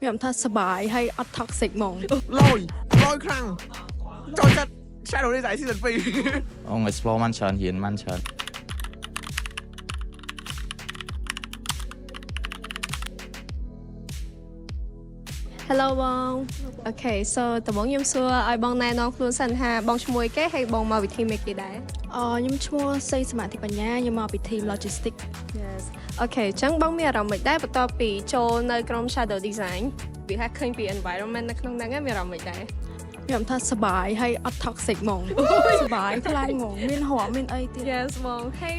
ខ្ញុំថាសប្បាយហើយអត់ toxic ហ្មងលយខ្លាំងចូលចិត្ត Shadow Design Season 2 ông explore มันច្រើនរៀនมันច្រើន Hello បង Okay so តើបងខ្ញុំសួរឲ្យបងណែនាំខ្លួនសិនថាបងឈ្មោះអីគេហើយបងមកវិធីមេគេដែរ ខ្ញុំឈ្មោះសីសមាធិបញ្ញាខ្ញុំមកពី team logistic Yes Okay អញ្ចឹងបងមានអារម្មណ៍មិនដែរបន្ទាប់ពីចូលនៅក្រុម Shadow Design វាថាឃើញពី environment នៅក្នុងហ្នឹងមានអារម្មណ៍មិនដែរ ខ្ញុំថាសប្បាយហើយអត់ toxic ហ្មងសប្បាយខ្លាំងហ្មងមានរំមានអីទៀត Yes បងហើយ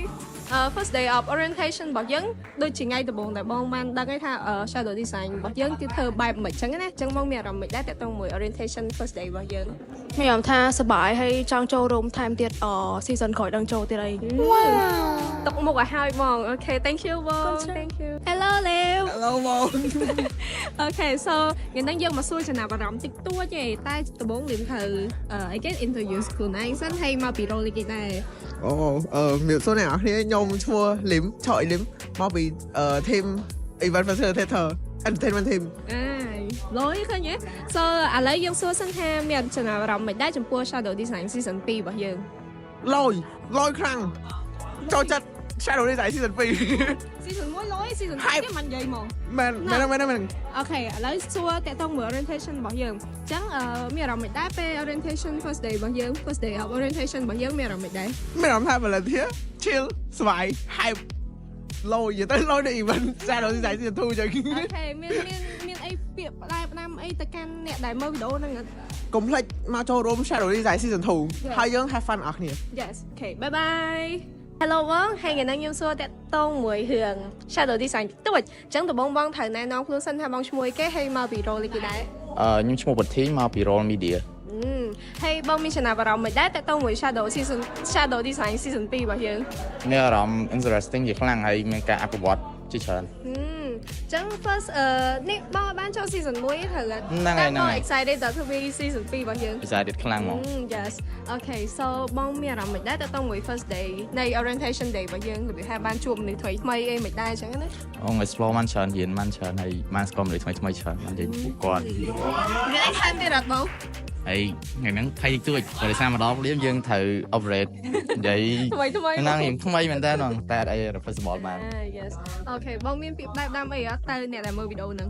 first day of orientation របស់យើងដូចជាថ្ងៃដំបូងដែលបងបានដឹងថា shadow design របស់យើងគឺធ្វើបែបមិនអញ្ចឹងណាអញ្ចឹងបងមានអារម្មណ៍មិនដែរតើតើមួយ orientation first day របស់យើង ខ្ញុំថាសប្បាយហើយចង់ចូលរួមថែមទៀតseason ក្រោយដល់ចូលទៀតអី ទុកមុខឲ្យហើយបង Okay thank you បង Thank you Hello Lev Hello បង Okay so ថ្ងៃនេះយើងមកសួរចំណាប់អារម្មណ៍តិចតួចទេតែដំបូងលឹមត្រូវអីគេ introduce ខ្លួនឯងសិនហើយមកពី role គេដែរ មានសួរអ្នកនរគ្នាខ្ញុំឈ្មោះលឹមឆយលឹមមកពី team event facilitator entertainment team លយឃើញទេ So ឥឡូវយើងសួរសិនថាមានចំណាប់អារម្មណ៍មិនដែរចំពោះ Shadow Design Season 2របស់យើង លយខ្លាំងចូលចិត្ត Shadow Design Season 2 Season 1លយ Season 2គេមិននិយាយហ្មង មែន Okay ឥឡូវសួរតើតើមើល orientation របស់យើងអញ្ចឹងមានអារម្មណ៍មិនដែរពេល orientation first day របស់យើង first day of orientation របស់យើងមានអារម្មណ៍មិនដែរ មានអារម្មណ៍ថា volunteer chill សប្បាយ hype លយទៅលយនៅ event Shadow Design Season 2 ចឹង Okay មានអីពាក្យផ្ដែផ្ដាំអីទៅកាន់អ្នកដែលមើលវីដេអូហ្នឹង កុំភ្លេចមកចូលរួម Shadow Design Season 2 ហើយយើង have fun អស់គ្នា Yes okay bye bye Hello បងហើយថ្ងៃនេះខ្ញុំសួរតើតងមួយរឿង Shadow Design តិចតួចអញ្ចឹងដំបូងបងត្រូវណែនាំខ្លួនសិនថាបងឈ្មោះអីគេហើយមកពី role គេដែរ ខ្ញុំឈ្មោះវុធីមកពី Roll Media ហើយបងមានចំណាប់អារម្មណ៍មិនដែរតើតងមួយ Shadow Design Season 2របស់យើង មានអារម្មណ៍ interesting ជាខ្លាំងហើយមានការអភិវឌ្ឍជាច្រើន ចឹង first នេះបងបានចូល season 1ត្រូវអត់ ហ្នឹងហើយ excited ដល់ធ្វើ season 2របស់យើង excited ខ្លាំងហ្មង Yes okay so បងមានអារម្មណ៍មិនដែរតើតមួយ first day នៃ orientation day របស់យើងរបៀបថាបានជួបមនុស្សថ្មីអីមិនដែរអញ្ចឹងណា ông explore มันច្រើនរៀនมันច្រើនហើយបានស្គាល់មនុស្សថ្មីច្រើនបាននិយាយពួកគាត់ មានអីខានទៀតអត់បង ហើយថ្ងៃហ្នឹងភ័យទួចបើដោយសារម្ដងព្រាមយើងត្រូវ operate និយាយ ថ្មី ហ្នឹងរៀងថ្មីមែនតើហ្នឹងតែអត់អី reversible បាន Yes okay បងមានពាក្យបែបដាំអីអត់ទៅអ្នកដែលមើលវីដេអូហ្នឹង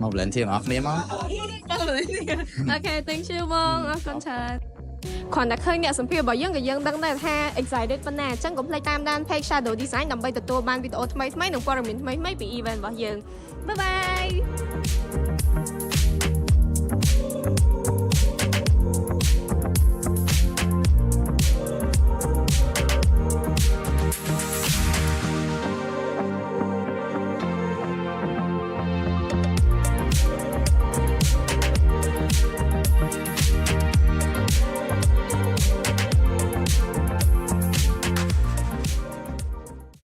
មក volunteer ទាំងអស់គ្នាមក Okay thank you បងអរគុណច្រើនគ្រាន់តែឃើញអ្នកសម្ភាររបស់យើងក៏យើងដឹងដែរថា excited ប៉ុណ្ណាអញ្ចឹងកុំភ្លេចតាមដាន page Shadow Design ដើម្បីទទួលបានវីដេអូថ្មីៗនិងព័ត៌មានថ្មីៗពី event របស់យើង Bye bye